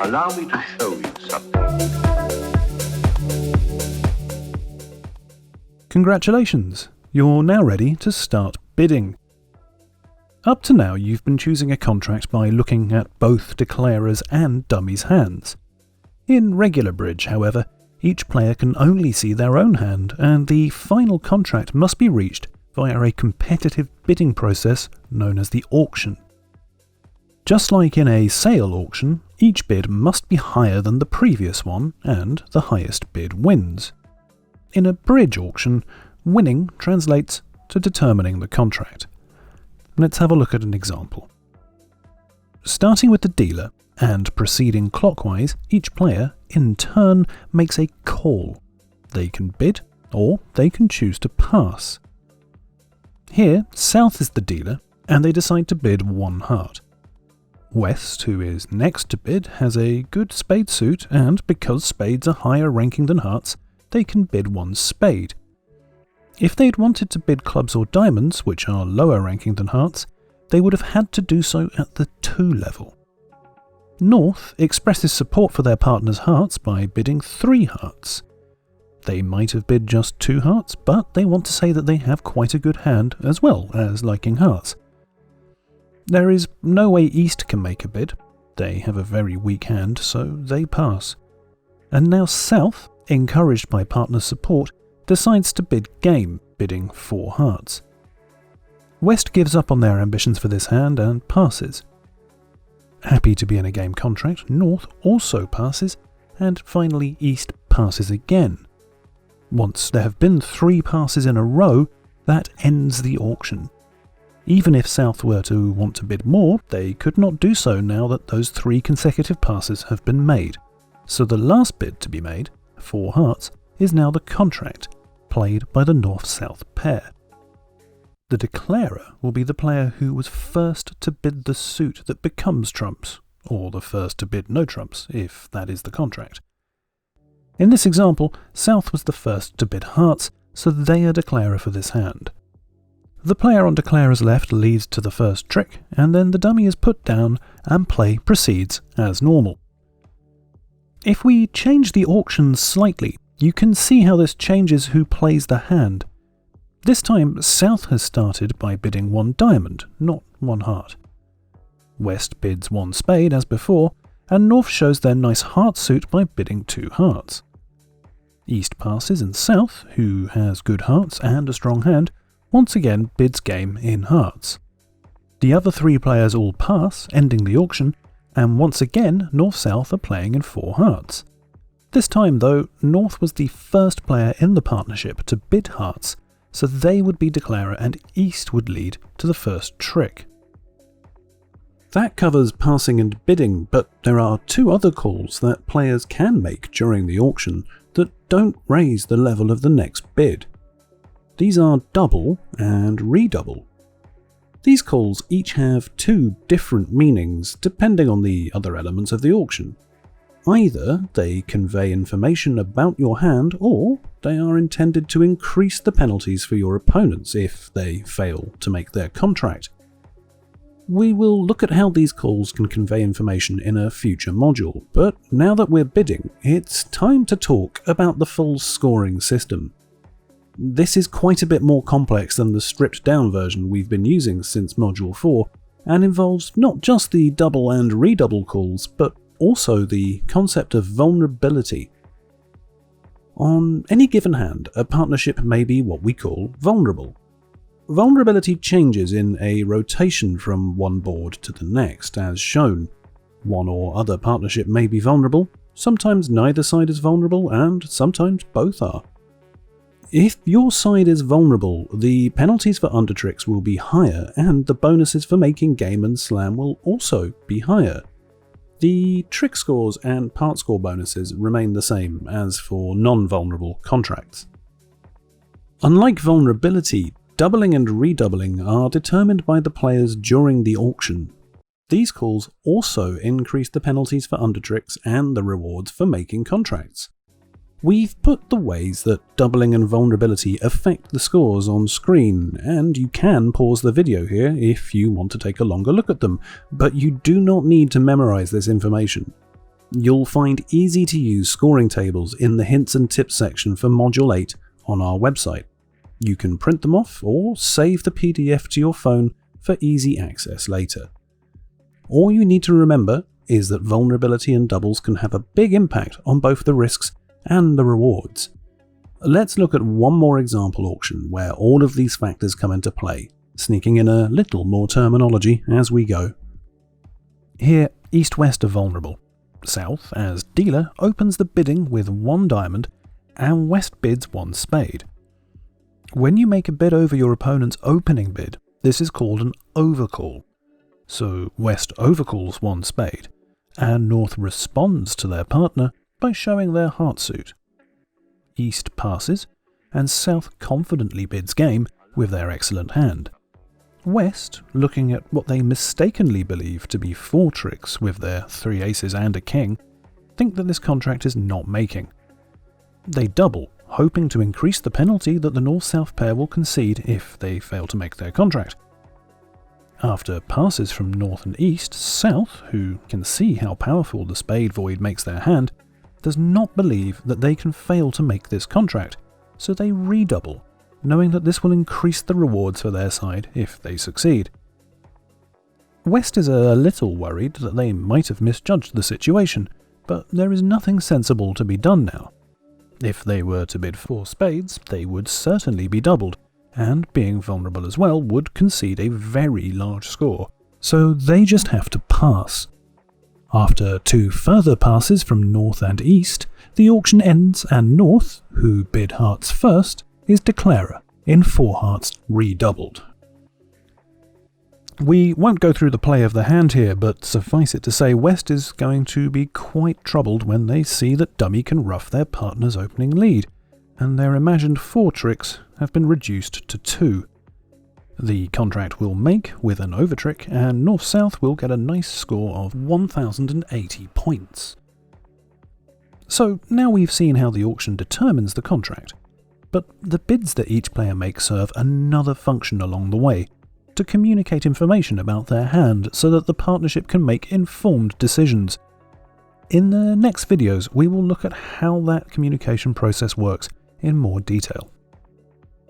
Allow me to show you something. Congratulations! You're now ready to start bidding. Up to now, you've been choosing a contract by looking at both declarers' and dummies' hands. In regular bridge, however, each player can only see their own hand, and the final contract must be reached via a competitive bidding process known as the auction. Just like in a sale auction, each bid must be higher than the previous one, and the highest bid wins. In a bridge auction, winning translates to determining the contract. Let's have a look at an example. Starting with the dealer and proceeding clockwise, each player, in turn, makes a call. They can bid, or they can choose to pass. Here, South is the dealer, and they decide to bid 1 heart. West, who is next to bid, has a good spade suit, and because spades are higher ranking than hearts, they can bid 1 spade. If they'd wanted to bid clubs or diamonds, which are lower ranking than hearts, they would have had to do so at the 2 level. North expresses support for their partner's hearts by bidding 3 hearts. They might have bid just 2 hearts, but they want to say that they have quite a good hand as well as liking hearts. There is no way East can make a bid. They have a very weak hand, so they pass. And now South, encouraged by partner's support, decides to bid game, bidding 4 hearts. West gives up on their ambitions for this hand and passes. Happy to be in a game contract, North also passes, and finally East passes again. Once there have been 3 passes in a row, that ends the auction. Even if South were to want to bid more, they could not do so now that those 3 consecutive passes have been made. So the last bid to be made, 4 hearts, is now the contract, played by the North-South pair. The declarer will be the player who was first to bid the suit that becomes trumps, or the first to bid no trumps, if that is the contract. In this example, South was the first to bid hearts, so they are declarer for this hand. The player on declarer's left leads to the first trick, and then the dummy is put down and play proceeds as normal. If we change the auction slightly, you can see how this changes who plays the hand. This time, South has started by bidding 1 diamond, not 1 heart. West bids 1 spade as before, and North shows their nice heart suit by bidding 2 hearts. East passes, and South, who has good hearts and a strong hand, once again bids game in hearts. The other 3 players all pass, ending the auction, and once again North-South are playing in 4 hearts. This time though, North was the first player in the partnership to bid hearts, so they would be declarer and East would lead to the first trick. That covers passing and bidding, but there are 2 other calls that players can make during the auction that don't raise the level of the next bid. These are double and redouble. These calls each have 2 different meanings depending on the other elements of the auction. Either they convey information about your hand, or they are intended to increase the penalties for your opponents if they fail to make their contract. We will look at how these calls can convey information in a future module, but now that we're bidding, it's time to talk about the full scoring system. This is quite a bit more complex than the stripped down version we've been using since Module 4, and involves not just the double and redouble calls, but also the concept of vulnerability. On any given hand, a partnership may be what we call vulnerable. Vulnerability changes in a rotation from one board to the next, as shown. One or other partnership may be vulnerable, sometimes neither side is vulnerable, and sometimes both are. If your side is vulnerable, the penalties for undertricks will be higher, and the bonuses for making game and slam will also be higher. The trick scores and part score bonuses remain the same as for non-vulnerable contracts. Unlike vulnerability, doubling and redoubling are determined by the players during the auction. These calls also increase the penalties for undertricks and the rewards for making contracts. We've put the ways that doubling and vulnerability affect the scores on screen, and you can pause the video here if you want to take a longer look at them, but you do not need to memorize this information. You'll find easy-to-use scoring tables in the hints and tips section for Module 8 on our website. You can print them off or save the PDF to your phone for easy access later. All you need to remember is that vulnerability in doubles can have a big impact on both the risks and the rewards. Let's look at one more example auction where all of these factors come into play, sneaking in a little more terminology as we go. Here, East-West are vulnerable. South, as dealer, opens the bidding with 1 diamond and West bids 1 spade. When you make a bid over your opponent's opening bid, this is called an overcall. So West overcalls 1 spade, and North responds to their partner by showing their heart suit. East passes, and South confidently bids game with their excellent hand. West, looking at what they mistakenly believe to be 4 tricks with their 3 aces and a king, think that this contract is not making. They double, hoping to increase the penalty that the North-South pair will concede if they fail to make their contract. After passes from North and East, South, who can see how powerful the spade void makes their hand, does not believe that they can fail to make this contract, so they redouble, knowing that this will increase the rewards for their side if they succeed. West is a little worried that they might have misjudged the situation, but there is nothing sensible to be done now. If they were to bid 4 spades, they would certainly be doubled, and being vulnerable as well would concede a very large score, so they just have to pass. After 2 further passes from North and East, the auction ends and North, who bid hearts first, is declarer, in 4 hearts redoubled. We won't go through the play of the hand here, but suffice it to say West is going to be quite troubled when they see that dummy can ruff their partner's opening lead, and their imagined 4 tricks have been reduced to 2. The contract will make with an overtrick, and North-South will get a nice score of 1080 points. So now we've seen how the auction determines the contract, but the bids that each player makes serve another function along the way, to communicate information about their hand so that the partnership can make informed decisions. In the next videos we will look at how that communication process works in more detail.